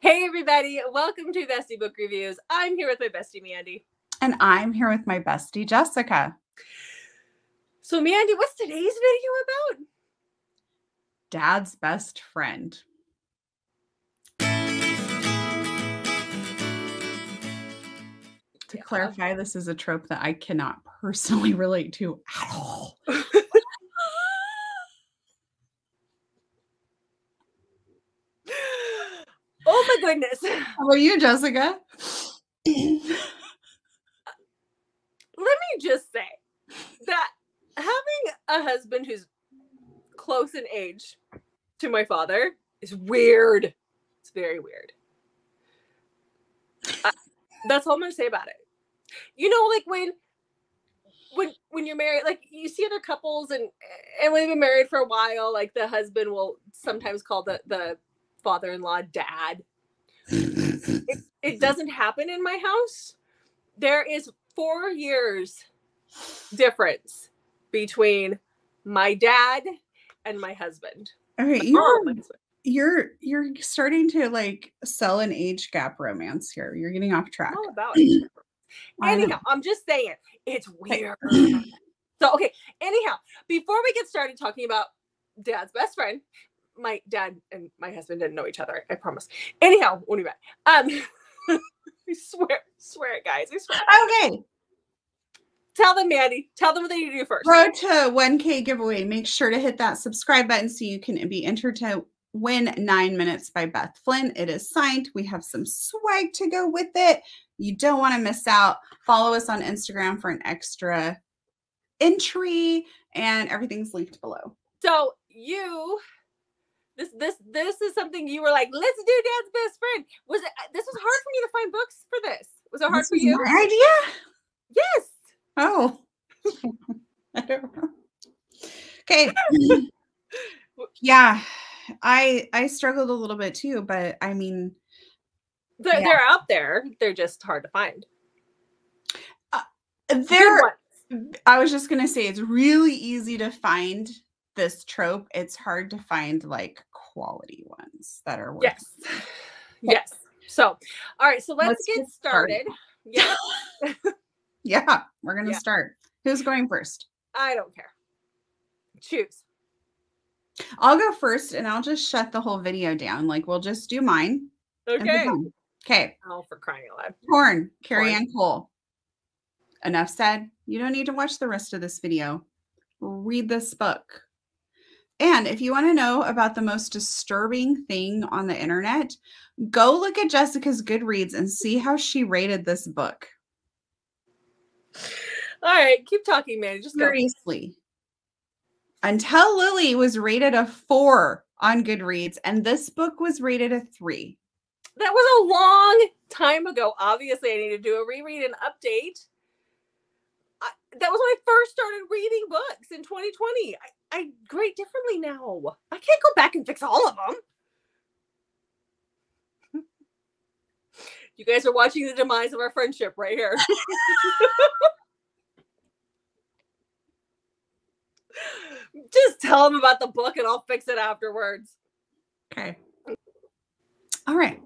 Hey everybody, welcome to Bestie Book Reviews. I'm here with my bestie Mandy. And I'm here with my bestie Jessica. So Mandy, what's today's video about? Dad's best friend. To clarify, this is a trope that I cannot personally relate to at all. Oh my goodness. How about you, Jessica? Let me just say that having a husband who's close in age to my father is weird. It's very weird. That's all I'm gonna say about it. You know, like when you're married, like you see other couples and when they've been married for a while, like the husband will sometimes call the father-in-law dad. It doesn't happen in my house. There is 4 years difference between my dad and my husband. Okay, you're starting to like sell an age gap romance here. You're getting off track. All about it. Anyhow, I'm just saying it's weird. So okay, anyhow, before we get started talking about Dad's best friend, my dad and my husband didn't know each other, I promise. Anyhow, when we met, I swear it, guys. I swear. Okay. Tell them, Mandy. Tell them what they need to do first. Road to 1K giveaway. Make sure to hit that subscribe button so you can be entered to win 9 Minutes by Beth Flynn. It is signed. We have some swag to go with it. You don't want to miss out. Follow us on Instagram for an extra entry, and everything's linked below. So this is something you were like, let's do Dad's best friend. This was hard for me to find books for this. Was it hard for you? My idea? Yes. Oh. I don't know. Okay. Yeah. I struggled a little bit too, but I mean, they're out there. They're just hard to find. I was just gonna say it's really easy to find this trope. It's hard to find like quality ones that are worth it. Yes. So, all right. So let's get started. Yeah. Yeah, we're gonna start. Who's going first? I don't care. Choose. I'll go first, and I'll just shut the whole video down. Like we'll just do mine. Okay. Okay. Oh, for crying out loud. Torn. Carrie Ann Cole. Enough said. You don't need to watch the rest of this video. Read this book. And if you want to know about the most disturbing thing on the internet, go look at Jessica's Goodreads and see how she rated this book. All right, keep talking, man. Just seriously. Until Lily was rated a 4 on Goodreads, and this book was rated a 3. That was a long time ago. Obviously, I need to do a reread and update. That was when I first started reading books in 2020. I grade differently now. I can't go back and fix all of them. You guys are watching the demise of our friendship right here. Just tell them about the book and I'll fix it afterwards. Okay. All right.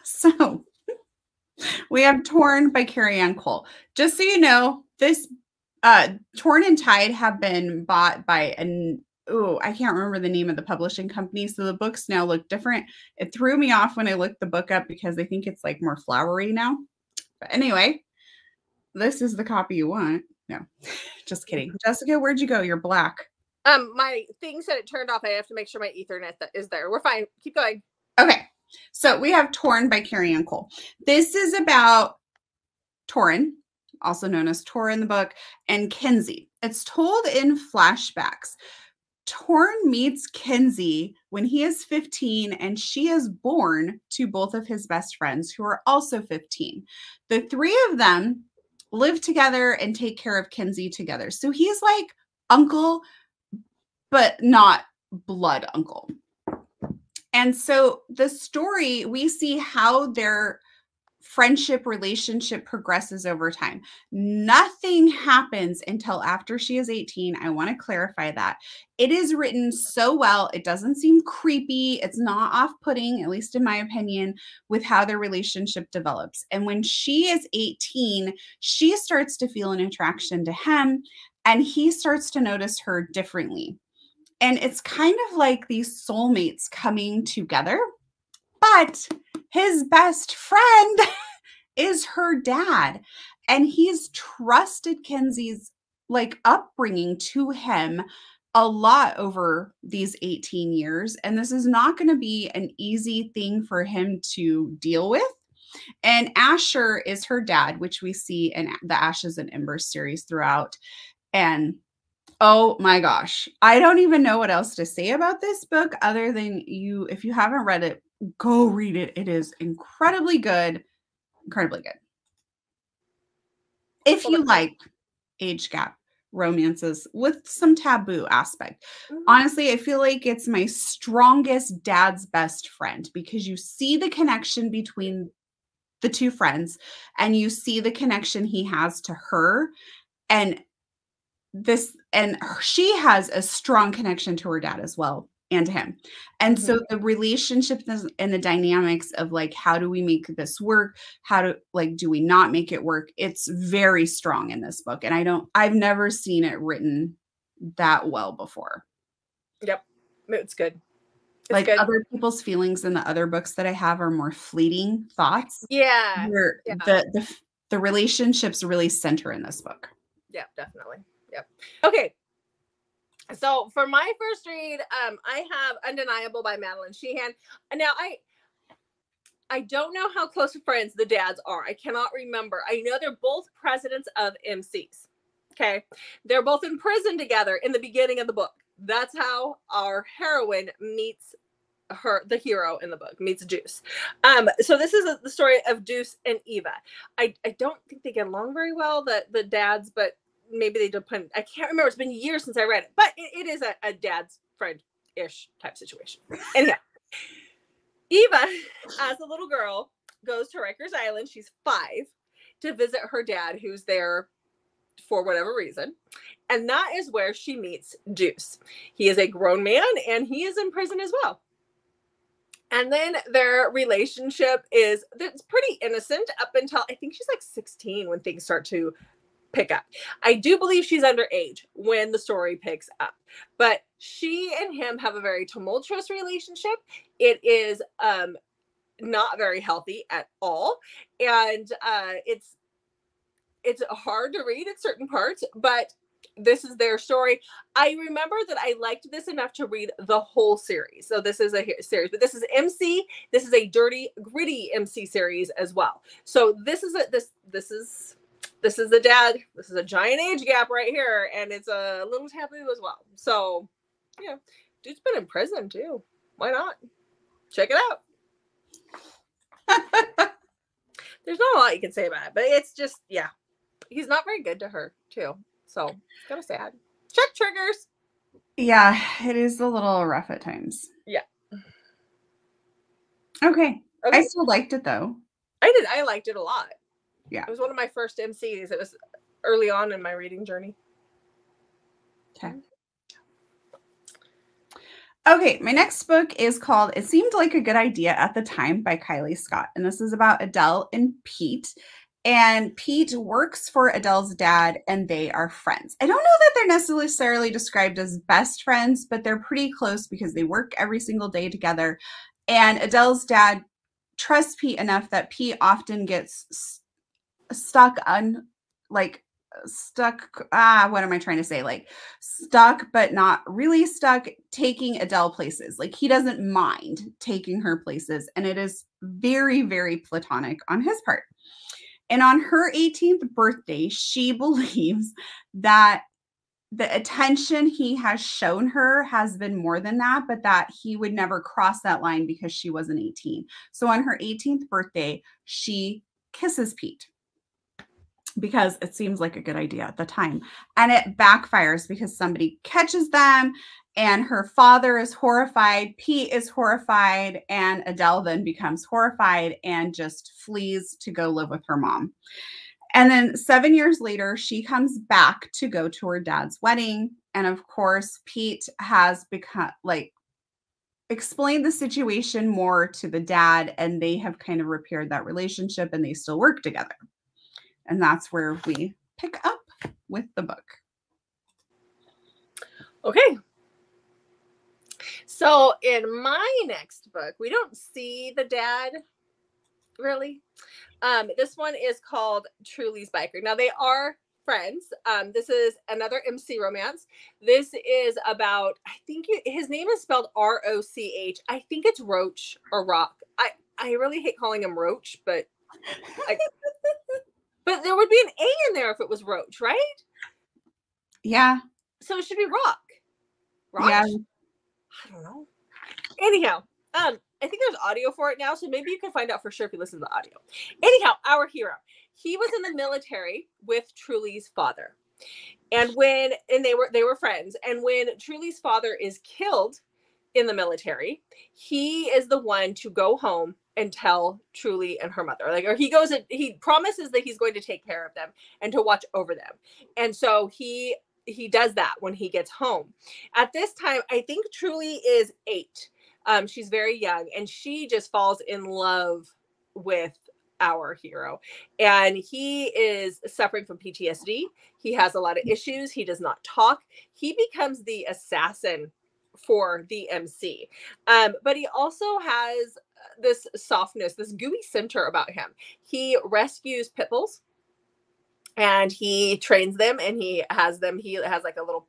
So we have Torn by Carrie Ann Cole. Just so you know, this Torn and Tide have been bought by I can't remember the name of the publishing company. So the books now look different. It threw me off when I looked the book up because I think it's like more flowery now. But anyway, this is the copy you want. No, just kidding. Jessica, where'd you go? You're black. My thing said it turned off. I have to make sure my Ethernet is there. We're fine. Keep going. Okay. So we have Torn by Carrie Ann Cole. This is about Torrin, also known as Tor in the book, and Kenzie. It's told in flashbacks. Torn meets Kenzie when he is 15, and she is born to both of his best friends who are also 15. The 3 of them live together and take care of Kenzie together. So he's like uncle, but not blood uncle. And so the story, we see how their friendship relationship progresses over time. Nothing happens until after she is 18. I want to clarify that. It is written so well. It doesn't seem creepy. It's not off-putting, at least in my opinion, with how their relationship develops. And when she is 18, she starts to feel an attraction to him, and he starts to notice her differently. And it's kind of like these soulmates coming together, but his best friend is her dad. And he's trusted Kenzie's like upbringing to him a lot over these 18 years. And this is not going to be an easy thing for him to deal with. And Asher is her dad, which we see in the Ashes and Embers series throughout. And oh my gosh, I don't even know what else to say about this book other than if you haven't read it, go read it. It is incredibly good. Incredibly good. If you like age gap romances with some taboo aspect. Honestly, I feel like it's my strongest dad's best friend because you see the connection between the two friends and you see the connection he has to her, and she has a strong connection to her dad as well and to him. And so the relationship and the dynamics of like, how do we make this work? Do we not make it work? It's very strong in this book. And I've never seen it written that well before. Yep. It's good. It's good. Other people's feelings in the other books that I have are more fleeting thoughts. Yeah. Where the relationships really center in this book. Yeah, definitely. Yep. Okay. So for my first read, I have Undeniable by Madeline Sheehan. Now I don't know how close of friends the dads are. I cannot remember. I know they're both presidents of MCs. Okay. They're both in prison together in the beginning of the book. That's how our heroine meets the hero in the book, meets Deuce. So this is the story of Deuce and Eva. I don't think they get along very well, the dads, but maybe they depend. I can't remember. It's been years since I read it, but it is a dad's friend-ish type situation. Anyhow, Eva, as a little girl, goes to Rikers Island. She's 5 to visit her dad, who's there for whatever reason. And that is where she meets Deuce. He is a grown man and he is in prison as well. And then their relationship it's pretty innocent up until I think she's like 16 when things start to pick up. I do believe she's underage when the story picks up, but she and him have a very tumultuous relationship. It is not very healthy at all, and it's hard to read at certain parts, but this is their story. I remember that I liked this enough to read the whole series. So this is a series, but this is MC. This is a dirty, gritty MC series as well. So this is the dad. This is a giant age gap right here, and it's a little taboo as well. So, yeah, dude's been in prison too. Why not? Check it out. There's not a lot you can say about it, but it's just, yeah, he's not very good to her too. So it's kind of sad. Check triggers. Yeah, it is a little rough at times. Yeah. Okay. I still liked it though. I did. I liked it a lot. Yeah. It was one of my first MCs. It was early on in my reading journey. Okay. Okay, my next book is called It Seemed Like a Good Idea at the Time by Kylie Scott. And this is about Adele and Pete. And Pete works for Adele's dad and they are friends. I don't know that they're necessarily described as best friends, but they're pretty close because they work every single day together. And Adele's dad trusts Pete enough that Pete often gets stuck, but not really stuck, taking Adele places. Like, he doesn't mind taking her places. And it is very, very platonic on his part. And on her 18th birthday, she believes that the attention he has shown her has been more than that, but that he would never cross that line because she wasn't 18. So on her 18th birthday, she kisses Pete because it seems like a good idea at the time. And it backfires because somebody catches them And her father is horrified. Pete is horrified. And Adele then becomes horrified and just flees to go live with her mom. And then 7 years later, she comes back to go to her dad's wedding. And of course, Pete has become like explained the situation more to the dad, and they have kind of repaired that relationship and they still work together. And that's where we pick up with the book. Okay. So in my next book, we don't see the dad really. This one is called Truly's Biker. Now they are friends. This is another MC romance. This is about, I think his name is spelled R-O-C-H. I think it's Roach or Rock. I really hate calling him Roach, but but there would be an A in there if it was Roach, right? Yeah. So it should be Rock. Roach? Yeah. I don't know. Anyhow, I think there's audio for it now, so maybe you can find out for sure if you listen to the audio. Anyhow, our hero, he was in the military with Truly's father, and they were friends. And when Truly's father is killed in the military, he is the one to go home and tell Truly and her mother, or he promises that he's going to take care of them and to watch over them, and so he does that when he gets home. At this time, I think Truly is 8. She's very young, and she just falls in love with our hero. And he is suffering from PTSD. He has a lot of issues. He does not talk. He becomes the assassin for the MC. But he also has this softness, this gooey center about him. He rescues pit bulls and he trains them, and he has like a little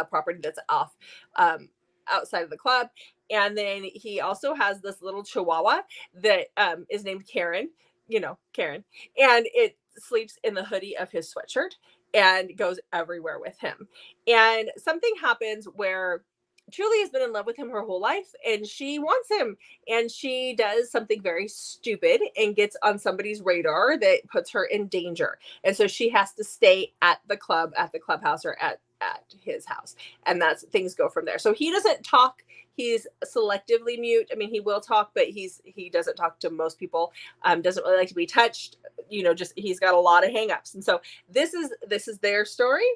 property that's off outside of the club. And then he also has this little chihuahua that is named Karen, Karen, and it sleeps in the hoodie of his sweatshirt and goes everywhere with him. And something happens where Truly has been in love with him her whole life, and she wants him, and she does something very stupid and gets on somebody's radar that puts her in danger. And so she has to stay at the clubhouse, or at his house. And things go from there. So he doesn't talk. He's selectively mute. I mean, he will talk, but he doesn't talk to most people. Doesn't really like to be touched. He's got a lot of hangups. And so this is their story.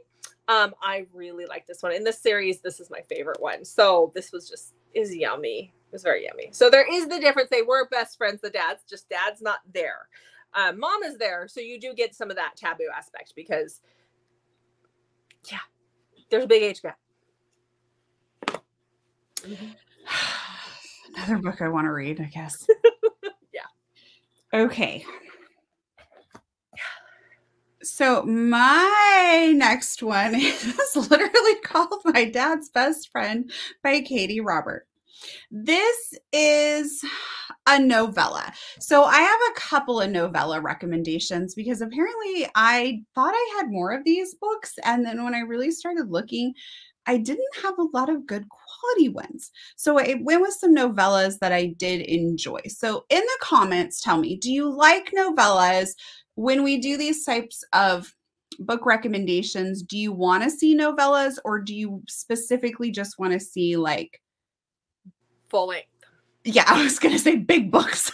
I really like this one. In this series, this is my favorite one. So this is yummy. It was very yummy. So there is the difference. They were best friends, the dads, just dad's not there. Mom is there. So you do get some of that taboo aspect because, yeah, there's a big age gap. Another book I want to read, I guess. Yeah. Okay. So my next one is literally called My Dad's Best Friend by Katie Robert. This is a novella. So I have a couple of novella recommendations because apparently I thought I had more of these books. And then when I really started looking, I didn't have a lot of good quality ones. So I went with some novellas that I did enjoy. So in the comments, tell me, do you like novellas? When we do these types of book recommendations, do you want to see novellas, or do you specifically just want to see like full length? Yeah, I was going to say big books.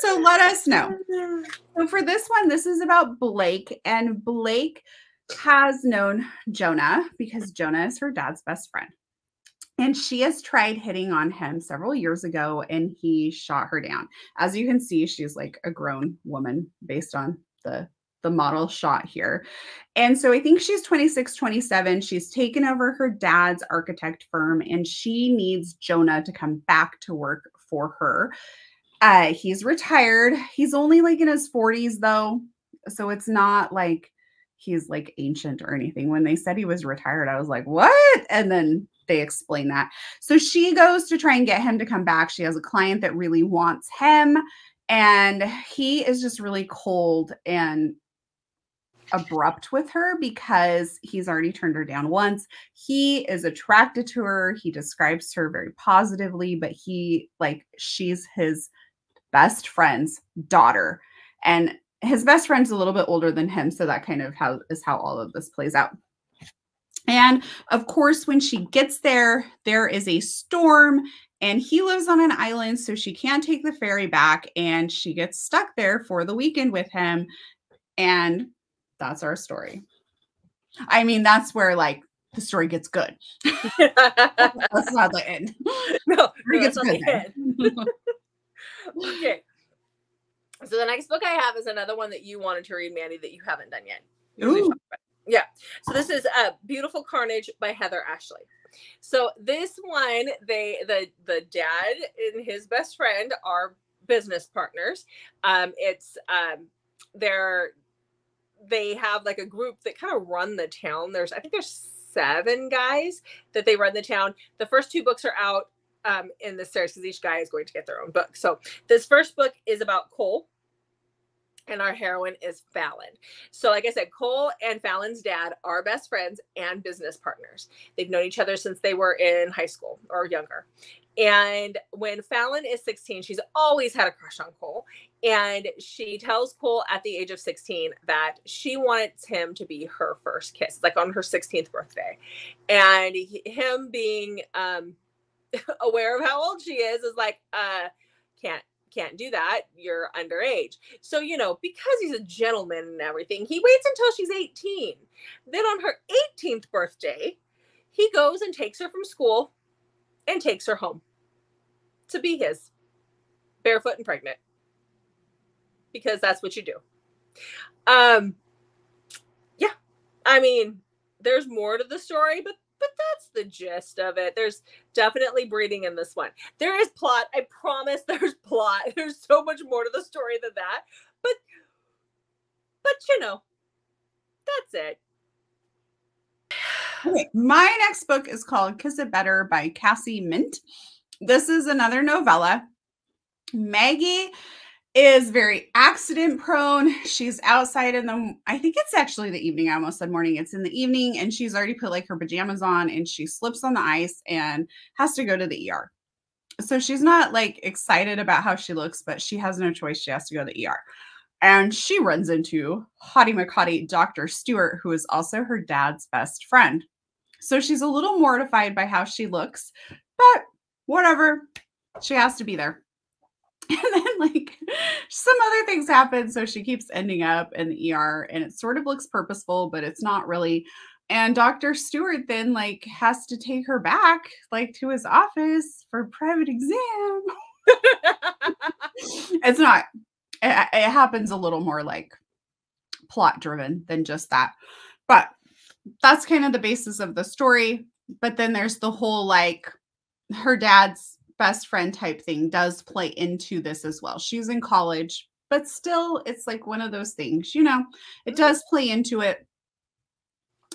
So let us know. So for this one, this is about Blake, and Blake has known Jonah because Jonah is her dad's best friend. And she has tried hitting on him several years ago, and he shot her down. As you can see, she's like a grown woman based on the model shot here. And so I think she's 26, 27. She's taken over her dad's architect firm, and she needs Jonah to come back to work for her. He's retired. He's only like in his 40s though. So it's not like he's like ancient or anything. When they said he was retired, I was like, what? And then they explain that. So she goes to try and get him to come back. She has a client that really wants him, and he is just really cold and abrupt with her because he's already turned her down once. He is attracted to her. He describes her very positively, but she's his best friend's daughter, and his best friend's a little bit older than him. So that kind of is how all of this plays out. And of course, when she gets there, there is a storm and he lives on an island, so she can't take the ferry back and she gets stuck there for the weekend with him. And that's our story. I mean, that's where like the story gets good. That's not the end. No, It gets that's not good the end. Okay. So the next book I have is another one that you wanted to read, Mandy, that you haven't done yet. Ooh. Yeah. So this is Beautiful Carnage by Heather Ashley. So this one, the dad and his best friend are business partners. They have like a group that kind of run the town. I think there's 7 guys that they run the town. The first 2 books are out in this series because each guy is going to get their own book. So this first book is about Cole, and our heroine is Fallon. So like I said, Cole and Fallon's dad are best friends and business partners. They've known each other since they were in high school or younger. And when Fallon is 16, she's always had a crush on Cole. And she tells Cole at the age of 16 that she wants him to be her first kiss, like on her 16th birthday. And him being aware of how old she is like, can't do that. You're underage. So, because he's a gentleman and everything, he waits until she's 18. Then on her 18th birthday, he goes and takes her from school and takes her home to be his, barefoot and pregnant, because that's what you do. Yeah, I mean, there's more to the story, but that's the gist of it. There's definitely breeding in this one. There is plot. I promise there's plot. There's so much more to the story than that. But that's it. Okay, my next book is called Kiss It Better by Cassie Mint. This is another novella. Maggie is very accident prone. She's outside I think it's actually the evening. I almost said morning. It's in the evening, and she's already put like her pajamas on, and she slips on the ice and has to go to the ER. So she's not like excited about how she looks, but she has no choice. She has to go to the ER. And she runs into Hottie McHottie Dr. Stewart, who is also her dad's best friend. So she's a little mortified by how she looks, but whatever. She has to be there. And then like some other things happen. So she keeps ending up in the ER, and it sort of looks purposeful, but it's not really. And Dr. Stewart then like has to take her back like to his office for a private exam. It's not, it happens a little more like plot driven than just that. But that's kind of the basis of the story. But then there's the whole like her dad's best friend type thing does play into this as well. She's in college, but still it's like one of those things, it does play into it.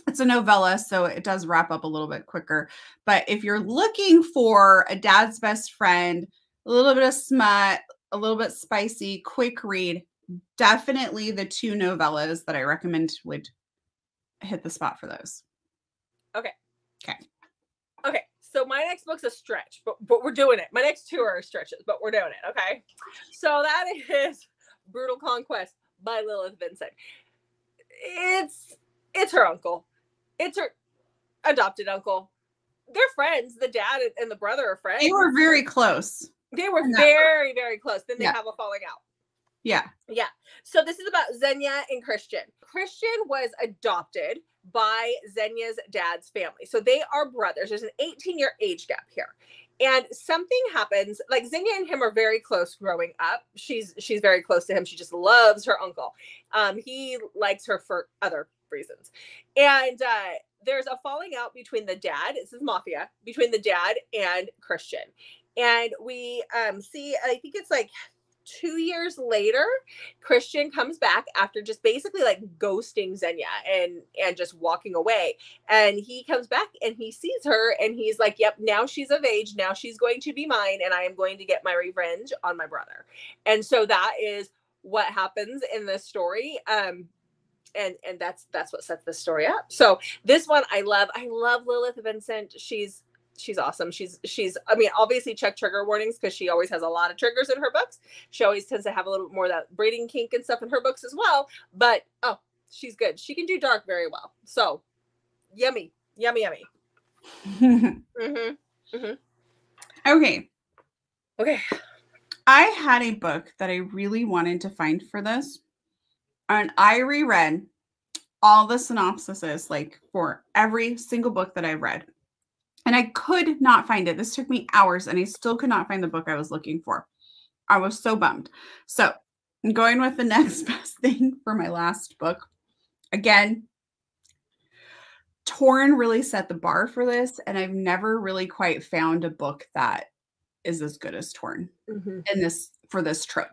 It's a novella, so it does wrap up a little bit quicker. But if you're looking for a dad's best friend, a little bit of smut, a little bit spicy, quick read, definitely the 2 novellas that I recommend would hit the spot for those. Okay. Okay. So my next book's a stretch, but we're doing it. My next 2 are stretches, but we're doing it. Okay. So that is Brutal Conquest by Lilith Vincent. It's her uncle. It's her adopted uncle. They're friends. The dad and the brother are friends. They were very close. They were very, very close. Then they have a falling out. Yeah. So this is about Xenia and Christian. Christian was adopted by Xenia's dad's family. So they are brothers. There's an 18-year age gap here. And something happens, like Xenia and him are very close growing up. She's very close to him. She just loves her uncle. He likes her for other reasons. And there's a falling out between the dad, this is mafia, between the dad and Christian. And we see, I think it's like 2 years later, Christian comes back after just basically like ghosting Xenia and just walking away. And he comes back and he sees her and he's like, yep, now she's of age. Now she's going to be mine. And I am going to get my revenge on my brother. And so that is what happens in this story. And that's what sets the story up. So this one I love Lilith Vincent. She's awesome. She's I mean, obviously check trigger warnings because she always has a lot of triggers in her books. She always tends to have a little bit more of that breeding kink and stuff in her books as well. But she's good. She can do dark very well. So yummy. Yummy, yummy. Mm-hmm. Mm-hmm. Okay. Okay. I had a book that I really wanted to find for this, and I reread all the synopsises, like for every single book that I read, and I could not find it. This took me hours, and I still could not find the book I was looking for. I was so bummed. So I'm going with the next best thing for my last book. Again, Torn really set the bar for this, and I've never really quite found a book that is as good as Torn in this for this trope.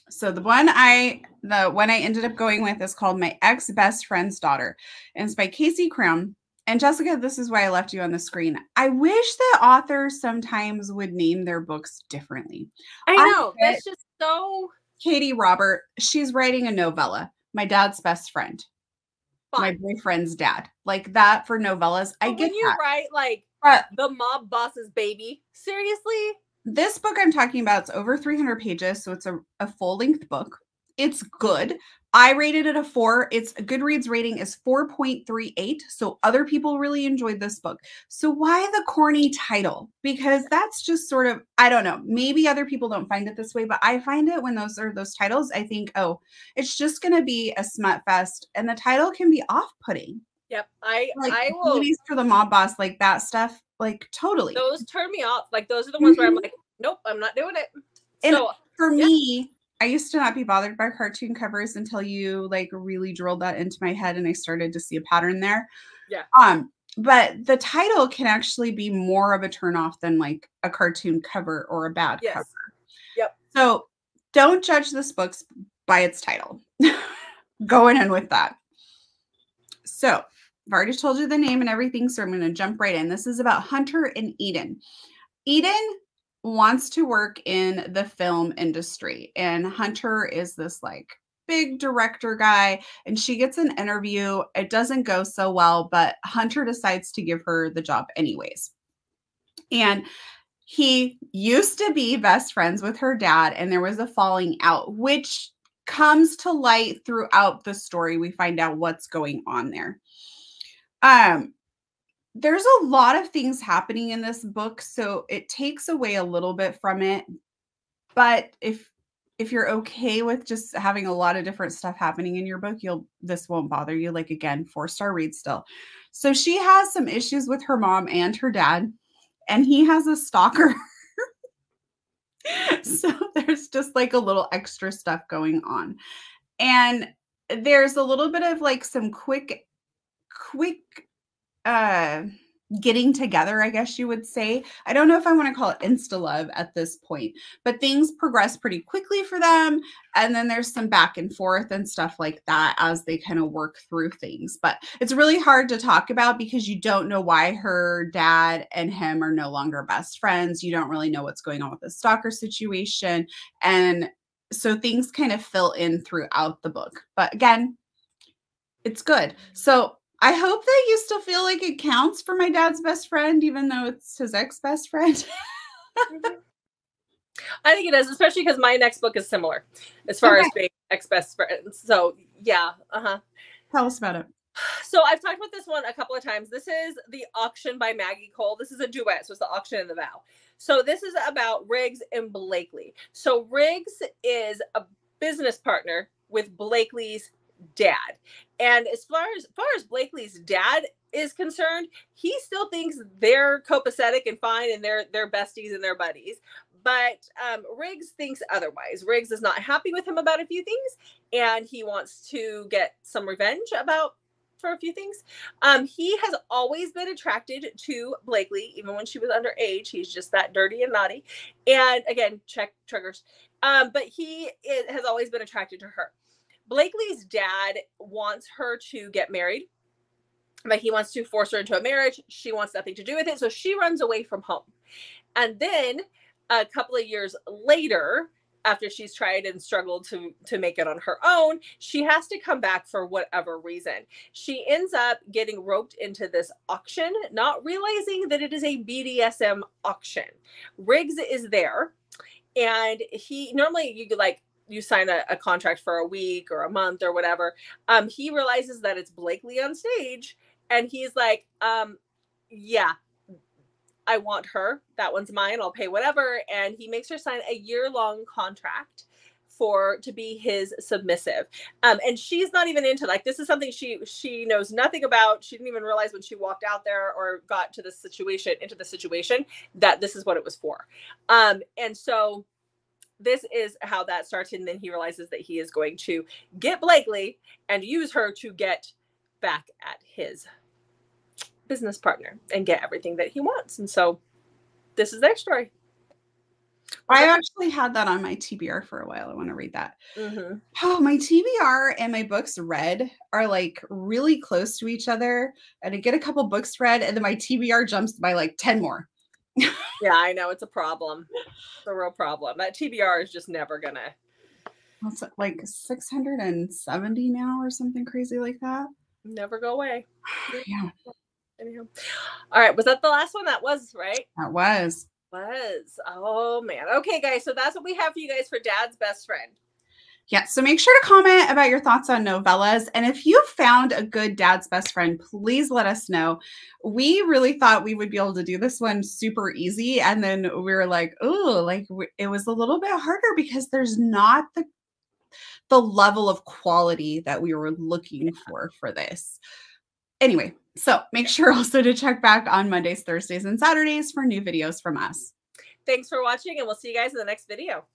So the one I ended up going with is called My Ex Best Friend's Daughter, and it's by Casey Crum. And Jessica, this is why I left you on the screen. I wish that authors sometimes would name their books differently. I know. That's just so. Katie Robert, she's writing a novella. My dad's best friend. Fun. My boyfriend's dad. Like that for novellas. I get when you that. write like the mob boss's baby, seriously? This book I'm talking about, it's over 300 pages, so it's a full-length book. It's good. I rated it a 4. Its Goodreads rating is 4.38, so other people really enjoyed this book. So why the corny title? Because that's just sort of, I don't know, maybe other people don't find it this way, but I find it when those are those titles, I think, oh, it's just going to be a smut fest, and the title can be off-putting. Yep, I will. Ladies for the Mob Boss, like that stuff. Like totally. Those turn me off. Like those are the ones where I'm like, nope, I'm not doing it. And so for me, I used to not be bothered by cartoon covers until you like really drilled that into my head and I started to see a pattern there. Yeah. But the title can actually be more of a turnoff than like a cartoon cover or a bad cover. Yep. So don't judge this book by its title. Going in with that. So I've already told you the name and everything, so I'm going to jump right in. This is about Hunter and Eden. Eden wants to work in the film industry, and Hunter is this like big director guy, and she gets an interview. It doesn't go so well, but Hunter decides to give her the job anyways. And he used to be best friends with her dad, and there was a falling out, which comes to light throughout the story. We find out what's going on there. There's a lot of things happening in this book, so it takes away a little bit from it. But if you're okay with just having a lot of different stuff happening in your book, this won't bother you. Like again, 4-star read still. So she has some issues with her mom and her dad, and he has a stalker. So there's just like a little extra stuff going on. And there's a little bit of like some quick getting together, I guess you would say. I don't know if I want to call it insta love at this point, but things progress pretty quickly for them. And then there's some back and forth and stuff like that as they kind of work through things. But it's really hard to talk about because you don't know why her dad and him are no longer best friends. You don't really know what's going on with the stalker situation. And so things kind of fill in throughout the book. But again, it's good. So I hope that you still feel like it counts for My Dad's Best Friend, even though it's his ex-best friend. I think it is, especially because my next book is similar as far as being ex-best friends. So yeah. Tell us about it. So I've talked about this one a couple of times. This is The Auction by Maggie Cole. This is a duet, so it's The Auction and the Vow. So this is about Riggs and Blakely. So Riggs is a business partner with Blakely's dad. And as far as Blakely's dad is concerned, he still thinks they're copacetic and fine and they're besties and they're buddies. But Riggs thinks otherwise. Riggs is not happy with him about a few things, and he wants to get some revenge for a few things. He has always been attracted to Blakely, even when she was underage. He's just that dirty and naughty. And again, check triggers. But he has always been attracted to her. Blakely's dad wants her to get married, but he wants to force her into a marriage. She wants nothing to do with it, so she runs away from home. And then a couple of years later, after she's tried and struggled to make it on her own, she has to come back for whatever reason. She ends up getting roped into this auction, not realizing that it is a BDSM auction. Riggs is there, and he normally you sign a contract for a week or a month or whatever. He realizes that it's Blakely on stage, And he's like, yeah, I want her. That one's mine. I'll pay whatever. And he makes her sign a year-long contract to be his submissive. And she's not even into, like, this is something she knows nothing about. She didn't even realize when she walked out there or got to the situation that this is what it was for. And so this is how that starts. And then he realizes that he is going to get Blakely and use her to get back at his business partner and get everything that he wants. And so this is their story. I actually had that on my TBR for a while. I want to read that. Mm-hmm. Oh, my TBR and my books read are like really close to each other. And I get a couple books read, and then my TBR jumps by like 10 more. Yeah, I know. It's a problem. It's a real problem. That TBR is just never gonna. It's like 670 now or something crazy like that. Never go away. Yeah. Anyhow. All right. Was that the last one? That was, right? That was. Oh, man. Okay, guys. So that's what we have for you guys for Dad's Best Friend. Yeah, so make sure to comment about your thoughts on novellas. And if you found a good Dad's Best Friend, please let us know. We really thought we would be able to do this one super easy. And then we were like, oh, like it was a little bit harder because there's not the level of quality that we were looking for this. Anyway, so make sure also to check back on Mondays, Thursdays, and Saturdays for new videos from us. Thanks for watching, and we'll see you guys in the next video.